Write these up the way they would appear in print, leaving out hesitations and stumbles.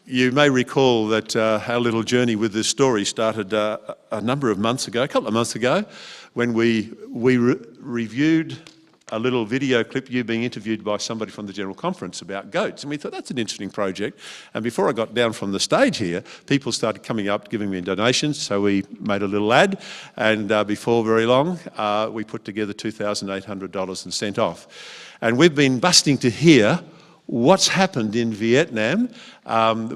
You may recall that our little journey with this story started a couple of months ago, when we reviewed a little video clip, you being interviewed by somebody from the General Conference about goats. And we thought, that's an interesting project. And before I got down from the stage here, people started coming up, giving me donations. So we made a little ad. And before very long, we put together $2,800 and sent off. And we've been busting to hear what's happened in Vietnam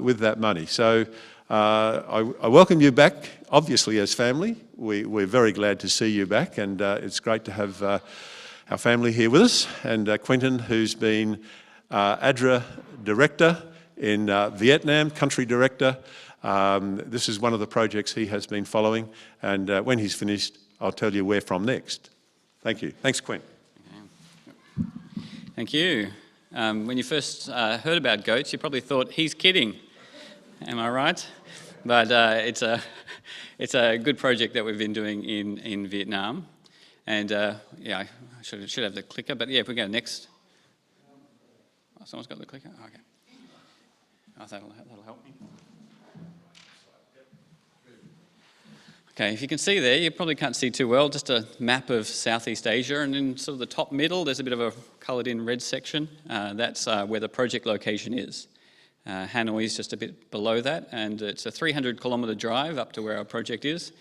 with that money. So I welcome you back, obviously, as family. We're very glad to see you back. And it's great to have our family here with us, and Quentin, who's been ADRA Director in Vietnam, Country Director. This is one of the projects he has been following, and when he's finished, I'll tell you where from next. Thank you. Thanks, Quentin. Thank you. When you first heard about goats, you probably thought, he's kidding. Am I right? But it's a good project that we've been doing in Vietnam. And yeah, I should have the clicker, but yeah, if we go next. Oh, someone's got the clicker? Oh, okay. Oh, that'll help me. Okay, if you can see there, you probably can't see too well, just a map of Southeast Asia, and in sort of the top middle, there's a bit of a coloured in red section. That's where the project location is. Hanoi is just a bit below that, and it's a 300-kilometre drive up to where our project is.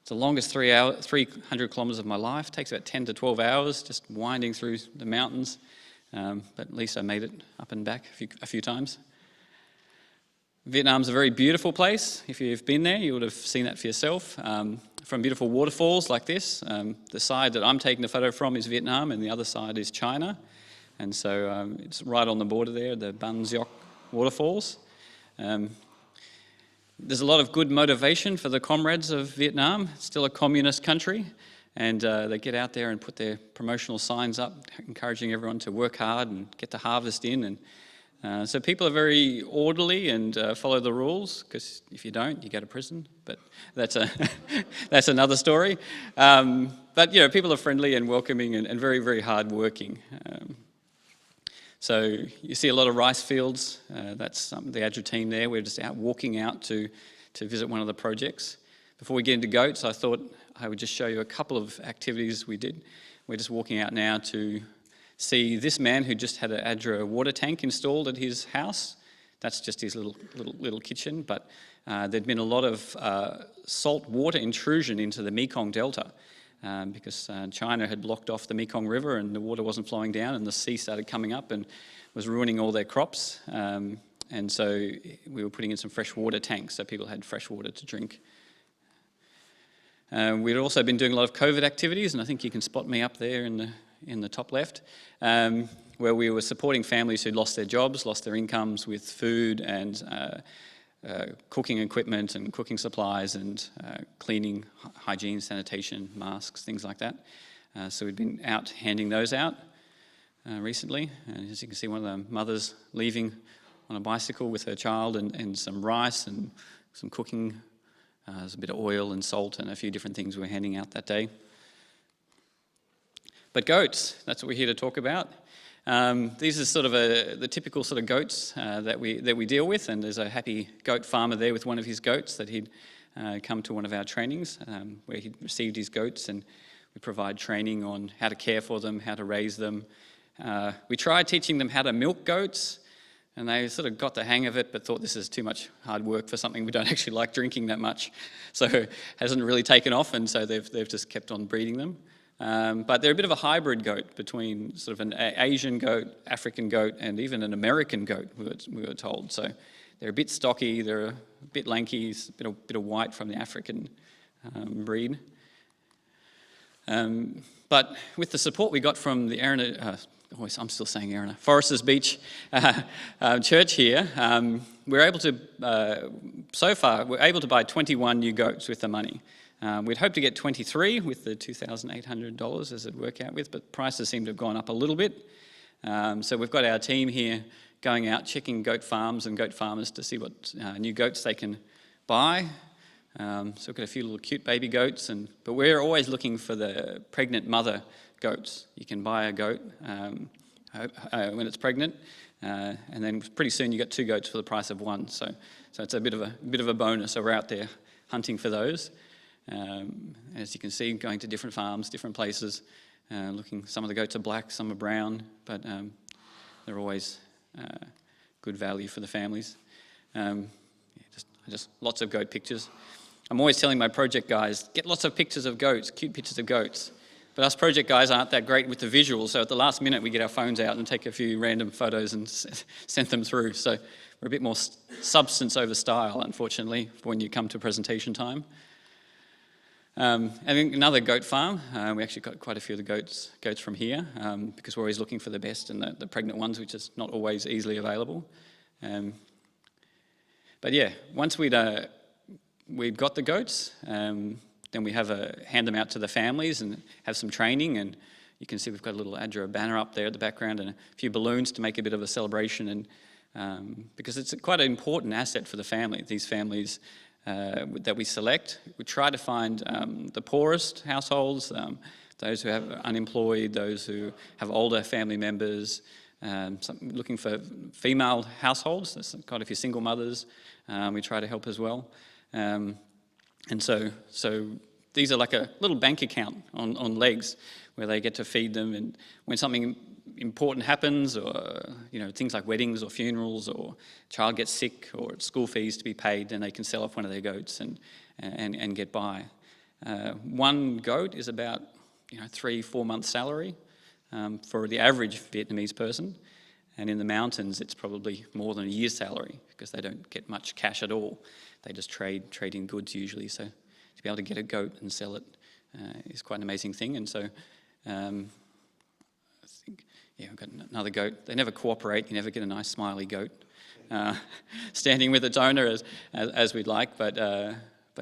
It's the longest 300 kilometres of my life. It takes about 10 to 12 hours just winding through the mountains. But at least I made it up and back a few times. Vietnam's a very beautiful place. If you've been there, you would have seen that for yourself. From beautiful waterfalls like this. The side that I'm taking the photo from is Vietnam, and the other side is China. And so it's right on the border there, the Ban Giok waterfalls. There's a lot of good motivation for the comrades of Vietnam. It's still a communist country, and they get out there and put their promotional signs up, encouraging everyone to work hard and get the harvest in. And so people are very orderly and follow the rules, because if you don't, you go to prison. But that's that's another story. But you know, people are friendly and welcoming and very, very hard working. So you see a lot of rice fields. That's the ADRA team there. We're just out walking out to visit one of the projects. Before we get into goats, I thought I would just show you a couple of activities we did. We're just walking out now to see this man who just had an ADRA water tank installed at his house. That's just his little kitchen. But there'd been a lot of salt water intrusion into the Mekong Delta. Because China had blocked off the Mekong River and the water wasn't flowing down, and the sea started coming up and was ruining all their crops. And so we were putting in some fresh water tanks so people had fresh water to drink. We'd also been doing a lot of COVID activities, and I think you can spot me up there in the top left, where we were supporting families who'd lost their jobs, lost their incomes with food and cooking equipment and cooking supplies and cleaning, hygiene, sanitation, masks, things like that. So we'd been out handing those out recently. And as you can see, one of the mothers leaving on a bicycle with her child and some rice and some cooking. There's a bit of oil and salt and a few different things we were handing out that day. But goats, that's what we're here to talk about. These are sort of the typical sort of goats that we deal with, and there's a happy goat farmer there with one of his goats that he'd come to one of our trainings where he'd received his goats, and we provide training on how to care for them, how to raise them. We tried teaching them how to milk goats, and they sort of got the hang of it but thought this is too much hard work for something we don't actually like drinking that much. So it hasn't really taken off, and so they've just kept on breeding them. But they're a bit of a hybrid goat between sort of an Asian goat, African goat, and even an American goat, we were told. So they're a bit stocky, they're a bit lanky, a bit of white from the African breed. But with the support we got from the I'm still saying Erina, Foresters Beach church here, we're able to, so far, we're able to buy 21 new goats with the money. We'd hoped to get 23 with the $2,800 as it'd work out with, but prices seem to have gone up a little bit. So we've got our team here going out, checking goat farms and goat farmers to see what new goats they can buy. So we've got a few little cute baby goats, but we're always looking for the pregnant mother goats. You can buy a goat when it's pregnant. And then pretty soon you got 2 goats for the price of 1. So it's a bit of a bonus. So we're out there hunting for those. As you can see, going to different farms, different places, looking. Some of the goats are black, some are brown, but they're always good value for the families. Just lots of goat pictures. I'm always telling my project guys, get lots of pictures of goats, cute pictures of goats. But us project guys aren't that great with the visuals, so at the last minute we get our phones out and take a few random photos and send them through. So we're a bit more substance over style, unfortunately, when you come to presentation time. And then another goat farm. We actually got quite a few of the goats from here because we're always looking for the best and the pregnant ones, which is not always easily available. But yeah, once we'd got the goats, then we hand them out to the families and have some training. And you can see we've got a little ADRA banner up there at the background and a few balloons to make a bit of a celebration. And because it's quite an important asset for the family. These families that we select, we try to find the poorest households, those who have unemployed, those who have older family members, looking for female households. There's quite a few single mothers we try to help as well. And so these are like a little bank account on legs where they get to feed them, and when something important happens, or things like weddings or funerals, or a child gets sick, or school fees to be paid, then they can sell off one of their goats and get by. One goat is about 3-4 months' salary for the average Vietnamese person, and in the mountains it's probably more than a year's salary because they don't get much cash at all. They just trade in goods usually. So to be able to get a goat and sell it is quite an amazing thing. And so I think, we've got another goat. They never cooperate. You never get a nice smiley goat standing with its owner as we'd like. But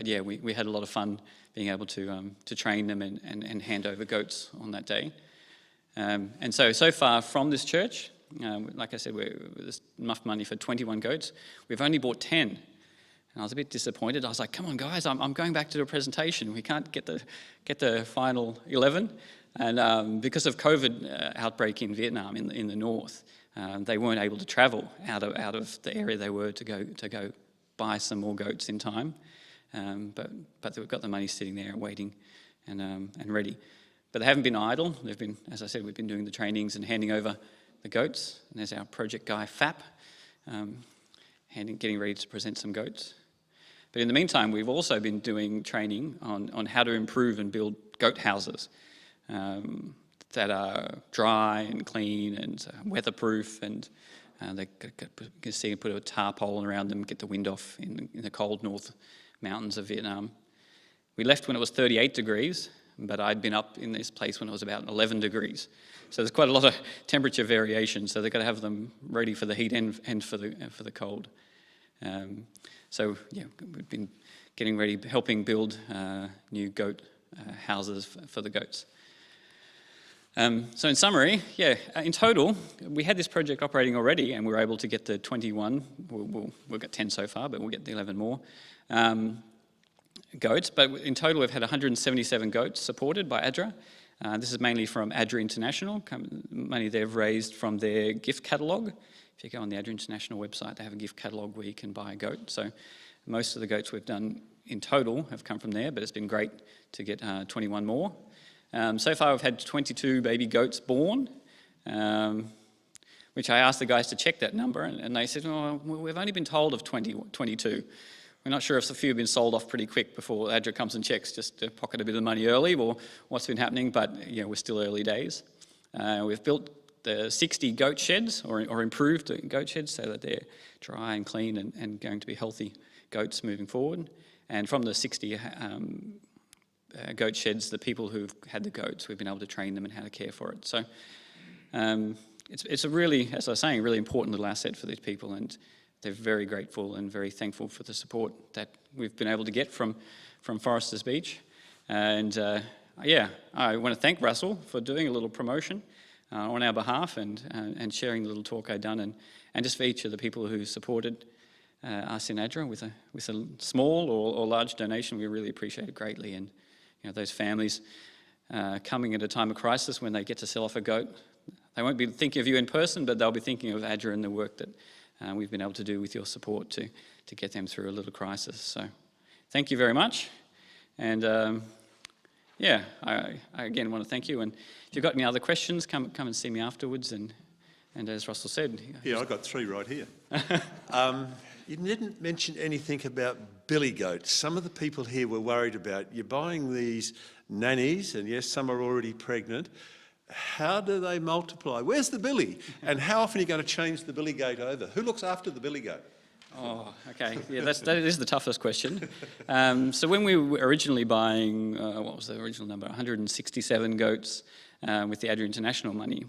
yeah, we had a lot of fun being able to train them and hand over goats on that day. And so far from this church, like I said, there's enough money for 21 goats. We've only bought 10. And I was a bit disappointed. I was like, come on, guys, I'm going back to do a presentation. We can't get the final 11. And because of COVID outbreak in Vietnam in the north, they weren't able to travel out of the area they were to go buy some more goats in time. But we've got the money sitting there waiting and ready. But they haven't been idle. They've been, as I said, we've been doing the trainings and handing over the goats. And there's our project guy, Fap, getting ready to present some goats. But in the meantime, we've also been doing training on how to improve and build goat houses that are dry and clean and weatherproof, and they can see put a tarpaulin around them, get the wind off in the cold north mountains of Vietnam. We left when it was 38 degrees, but I'd been up in this place when it was about 11 degrees. So there's quite a lot of temperature variation, so they've got to have them ready for the heat and for the cold. So yeah, we've been getting ready, helping build new goat houses for the goats. So in summary, in total, we had this project operating already, and we were able to get to 21. We'll get 10 so far, but we'll get the 11 more goats. But in total, we've had 177 goats supported by ADRA. This is mainly from ADRA International, money they've raised from their gift catalogue. If you go on the ADRA International website, they have a gift catalogue where you can buy a goat. So most of the goats we've done in total have come from there, but it's been great to get 21 more. So far, we've had 22 baby goats born, which I asked the guys to check that number, and they said, oh, well, we've only been told of 22. We're not sure if a few have been sold off pretty quick before ADRA comes and checks just to pocket a bit of money early, or what's been happening, but we're still early days. We've built the 60 goat sheds, or improved goat sheds, so that they're dry and clean and going to be healthy goats moving forward. And from the 60 goat sheds, the people who've had the goats, we've been able to train them in how to care for it. So it's a really, as I was saying, a really important little asset for these people, and they're very grateful and very thankful for the support that we've been able to get from Foresters Beach. And I want to thank Russell for doing a little promotion on our behalf and sharing the little talk I'd done, and just for each of the people who supported us in ADRA with a small or large donation. We really appreciate it greatly. And those families coming at a time of crisis when they get to sell off a goat, they won't be thinking of you in person, but they'll be thinking of ADRA and the work that we've been able to do with your support to get them through a little crisis. So thank you very much. And yeah, I again want to thank you. And if you've got any other questions, come and see me afterwards. And as Russell said... Yeah, I've got 3 right here. You didn't mention anything about billy goats. Some of the people here were worried about you buying these nannies, and yes, some are already pregnant. How do they multiply? Where's the billy? And how often are you going to change the billy goat over? Who looks after the billy goat? Oh, okay. Yeah, that is the toughest question. So when we were originally buying, what was the original number? 167 goats with the ADRA International money.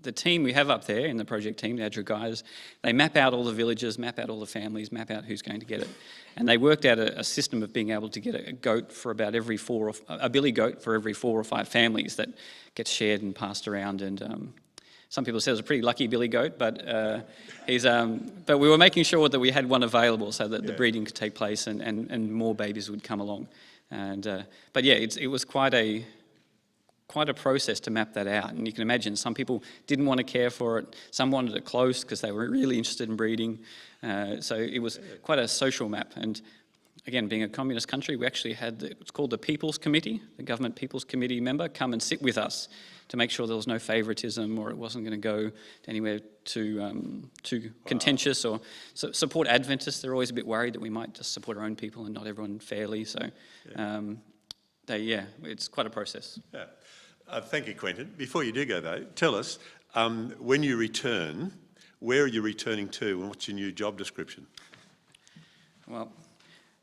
The team we have up there in the project team, the ADRA guys, they map out all the villages, map out all the families, map out who's going to get it. And they worked out a system of being able to get a goat for about a billy goat for every 4 or 5 families that gets shared and passed around. And some people say it was a pretty lucky billy goat, but but we were making sure that we had one available so that the breeding could take place and more babies would come along. And but yeah, it was quite a process to map that out. And you can imagine some people didn't want to care for it, some wanted it close because they were really interested in breeding. So it was quite a social map. And again, being a communist country, we actually had, it's called the People's Committee, the Government People's Committee member, come and sit with us to make sure there was no favouritism or it wasn't going to go anywhere too contentious or support Adventists. They're always a bit worried that we might just support our own people and not everyone fairly. So it's quite a process. Yeah. Thank you, Quentin. Before you do go though, tell us, when you return, where are you returning to and what's your new job description? Well,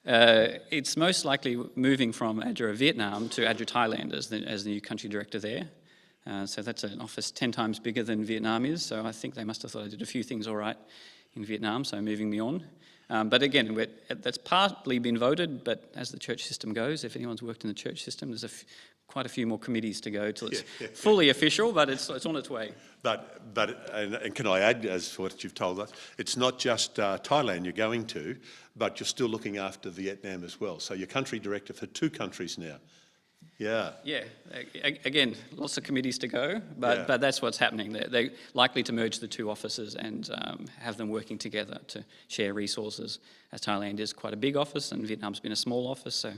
it's most likely moving from ADRA Vietnam to ADRA Thailand as the new country director there. So that's an office 10 times bigger than Vietnam is, so I think they must have thought I did a few things all right in Vietnam, so moving me on. But again, that's partly been voted, but as the church system goes, if anyone's worked in the church system, there's quite a few more committees to go till it's fully official, but it's on its way. And can I add, as for what you've told us, it's not just Thailand you're going to, but you're still looking after Vietnam as well. So you're country director for 2 countries now. Yeah. Yeah. Again, lots of committees to go, but that's what's happening. They're likely to merge the 2 offices and have them working together to share resources, as Thailand is quite a big office and Vietnam's been a small office, so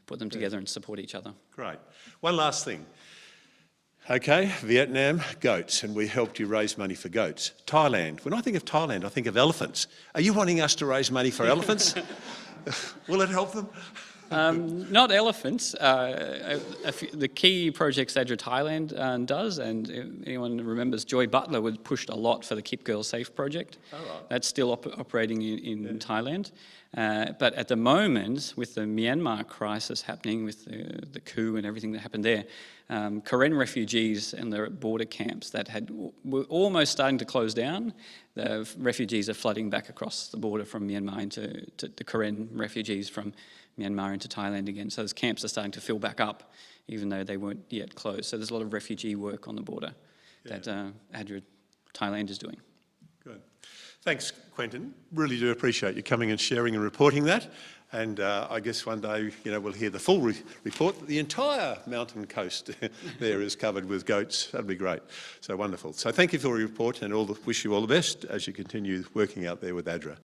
put them together and support each other. Great. One last thing. Okay, Vietnam, goats, and we helped you raise money for goats. Thailand. When I think of Thailand, I think of elephants. Are you wanting us to raise money for elephants? Will it help them? Not elephants. The key projects ADRA Thailand does, and if anyone remembers, Joy Butler pushed a lot for the Keep Girls Safe project. Oh, right. That's still operating in Thailand. But at the moment, with the Myanmar crisis happening, with the coup and everything that happened there, Karen refugees and the border camps that were almost starting to close down, the refugees are flooding back across the border from Myanmar into the Karen refugees from Myanmar into Thailand again. So those camps are starting to fill back up, even though they weren't yet closed. So there's a lot of refugee work on the border that ADRA Thailand is doing. Good. Thanks, Quentin. Really do appreciate you coming and sharing and reporting that. And I guess one day, we'll hear the full report that the entire mountain coast there is covered with goats. That'd be great. So wonderful. So thank you for your report and wish you all the best as you continue working out there with ADRA.